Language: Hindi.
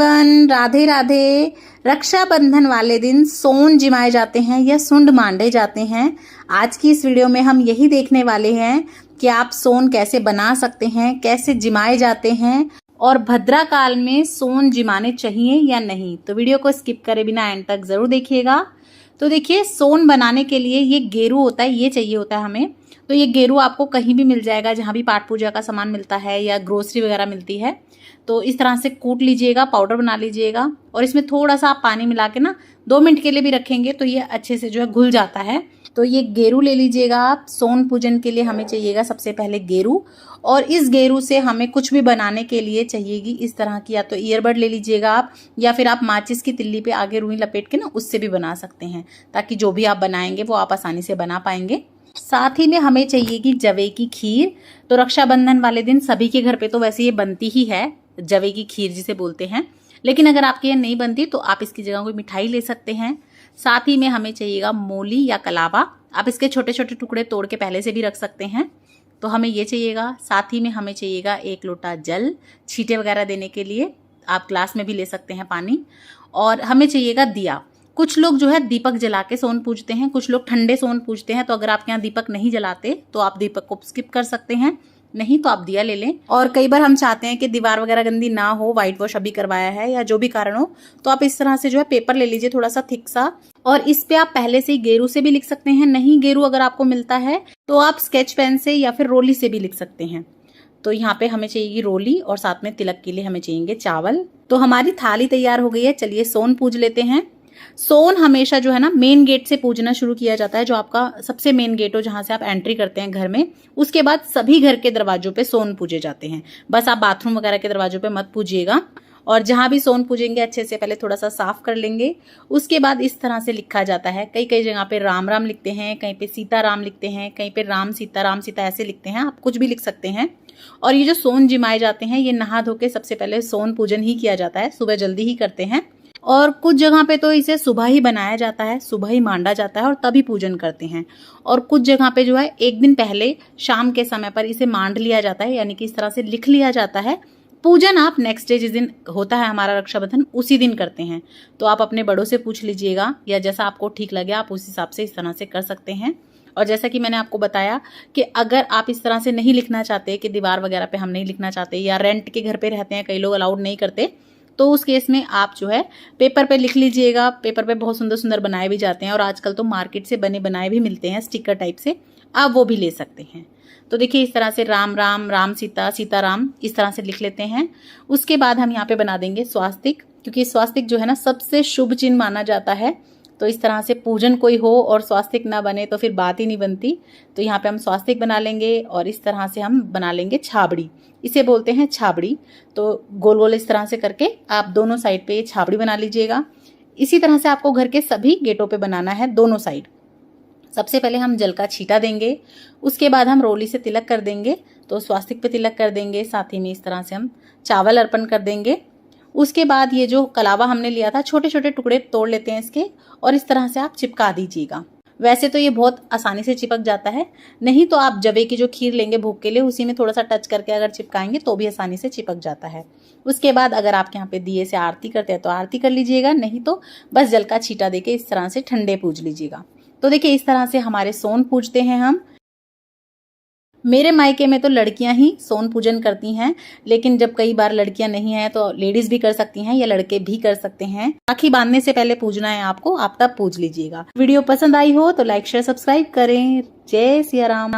राधे राधे। रक्षाबंधन वाले दिन सोन जिमाए जाते हैं या सुंड मांडे जाते हैं। आज की इस वीडियो में हम यही देखने वाले हैं कि आप सोन कैसे बना सकते हैं, कैसे जिमाए जाते हैं और भद्रा काल में सोन जिमाने चाहिए या नहीं। तो वीडियो को स्किप करे बिना एंड तक जरूर देखिएगा। तो देखिए, सोन बनाने के लिए ये गेरू होता है, ये चाहिए होता है हमें। तो ये गेरू आपको कहीं भी मिल जाएगा, जहाँ भी पाठ पूजा का सामान मिलता है या ग्रोसरी वगैरह मिलती है। तो इस तरह से कूट लीजिएगा, पाउडर बना लीजिएगा और इसमें थोड़ा सा आप पानी मिला के ना 2 मिनट के लिए भी रखेंगे तो ये अच्छे से जो है घुल जाता है। तो ये गेरू ले लीजिएगा आप। सोन पूजन के लिए हमें चाहिएगा सबसे पहले गेरू, और इस गेरू से हमें कुछ भी बनाने के लिए चाहिएगी इस तरह की, या तो ईयरबड ले लीजिएगा आप, या फिर आप माचिस की तिल्ली पे आगे रुई लपेट के ना उससे भी बना सकते हैं, ताकि जो भी आप बनाएंगे वो आप आसानी से बना पाएंगे। साथ ही में हमें चाहिएगी जवे की खीर। तो रक्षाबंधन वाले दिन सभी के घर पे तो वैसे ये बनती ही है, जवे की खीर जिसे बोलते हैं। लेकिन अगर आपके यहाँ नहीं बनती तो आप इसकी जगह कोई मिठाई ले सकते हैं। साथ ही में हमें चाहिएगा मूली या कलावा। आप इसके छोटे छोटे टुकड़े तोड़ के पहले से भी रख सकते हैं। तो हमें ये चाहिएगा। साथ ही में हमें चाहिएगा 1 लोटा जल, छींटे वगैरह देने के लिए। आप ग्लास में भी ले सकते हैं पानी। और हमें चाहिएगा दिया। कुछ लोग जो है दीपक जला के सोन पूजते हैं, कुछ लोग ठंडे सोन पूजते हैं। तो अगर आपके यहाँ दीपक नहीं जलाते तो आप दीपक को स्किप कर सकते हैं, नहीं तो आप दिया ले लें। और कई बार हम चाहते हैं कि दीवार वगैरह गंदी ना हो, व्हाइट वॉश अभी करवाया है या जो भी कारण हो, तो आप इस तरह से जो है पेपर ले लीजिए थोड़ा सा थिक सा, और इस पे आप पहले से ही गेरू से भी लिख सकते हैं। नहीं गेरू अगर आपको मिलता है तो आप स्केच पेन से या फिर रोली से भी लिख सकते हैं। तो यहाँ पे हमें चाहिए रोली, और साथ में तिलक के लिए हमें चाहिए चावल। तो हमारी थाली तैयार हो गई है। चलिए सोन पूज लेते हैं। सोन हमेशा जो है ना मेन गेट से पूजना शुरू किया जाता है, जो आपका सबसे मेन गेट हो जहां से आप एंट्री करते हैं घर में। उसके बाद सभी घर के दरवाजों पे सोन पूजे जाते हैं। बस आप बाथरूम वगैरह के दरवाजों पे मत पूजिएगा। और जहां भी सोन पूजेंगे अच्छे से पहले थोड़ा सा साफ कर लेंगे। उसके बाद इस तरह से लिखा जाता है। कई कई जगह पे राम राम लिखते हैं, कहीं पे सीता राम लिखते हैं, कहीं पे राम सीता ऐसे लिखते हैं। आप कुछ भी लिख सकते हैं। और ये जो सोन जिमाए जाते हैं, ये नहा धो के सबसे पहले सोन पूजन ही किया जाता है। सुबह जल्दी ही करते हैं। और कुछ जगह पे तो इसे सुबह ही बनाया जाता है, सुबह ही मांडा जाता है और तभी पूजन करते हैं। और कुछ जगह पे जो है 1 दिन पहले शाम के समय पर इसे मांड लिया जाता है, यानी कि इस तरह से लिख लिया जाता है। पूजन आप नेक्स्ट डे जिस दिन होता है हमारा रक्षाबंधन उसी दिन करते हैं। तो आप अपने बड़ों से पूछ लीजिएगा, या जैसा आपको ठीक लगे आप उस हिसाब से इस तरह से कर सकते हैं। और जैसा कि मैंने आपको बताया कि अगर आप इस तरह से नहीं लिखना चाहते, कि दीवार वगैरह पे हम नहीं लिखना चाहते, या रेंट के घर पे रहते हैं, कई लोग अलाउड नहीं करते, तो उस केस में आप जो है पेपर पे लिख लीजिएगा। पेपर पे बहुत सुंदर सुंदर बनाए भी जाते हैं, और आजकल तो मार्केट से बने बनाए भी मिलते हैं स्टिकर टाइप से, आप वो भी ले सकते हैं। तो देखिए इस तरह से राम राम, राम सीता, सीता राम, इस तरह से लिख लेते हैं। उसके बाद हम यहाँ पे बना देंगे स्वास्तिक, क्योंकि स्वास्तिक जो है ना सबसे शुभ चिन्ह माना जाता है। तो इस तरह से पूजन कोई हो और स्वास्तिक ना बने तो फिर बात ही नहीं बनती। तो यहाँ पे हम स्वास्तिक बना लेंगे, और इस तरह से हम बना लेंगे छाबड़ी, इसे बोलते हैं छाबड़ी। तो गोल गोल इस तरह से करके आप दोनों साइड पे छाबड़ी बना लीजिएगा। इसी तरह से आपको घर के सभी गेटों पे बनाना है, दोनों साइड। सबसे पहले हम जल का छींटा देंगे, उसके बाद हम रोली से तिलक कर देंगे। तो स्वास्तिक पे तिलक कर देंगे, साथ ही में इस तरह से हम चावल अर्पण कर देंगे। उसके बाद ये जो कलावा हमने लिया था, छोटे छोटे टुकड़े तोड़ लेते हैं इसके, और इस तरह से आप चिपका दीजिएगा। वैसे तो ये बहुत आसानी से चिपक जाता है, नहीं तो आप जवे की जो खीर लेंगे भोग के लिए, उसी में थोड़ा सा टच करके अगर चिपकाएंगे तो भी आसानी से चिपक जाता है। उसके बाद अगर आपके यहाँ पे दिए से आरती करते हैं तो आरती कर लीजिएगा, नहीं तो बस जल का छींटा देके इस तरह से ठंडे पूज लीजिएगा। तो देखिए इस तरह से हमारे सोन पूजते हैं हम। मेरे मायके में तो लड़कियां ही सोन पूजन करती हैं, लेकिन जब कई बार लड़कियां नहीं हैं तो लेडीज भी कर सकती हैं या लड़के भी कर सकते हैं। राखी बांधने से पहले पूजना है आपको, आप तब पूज लीजिएगा। वीडियो पसंद आई हो तो लाइक शेयर सब्सक्राइब करें। जय सिया राम।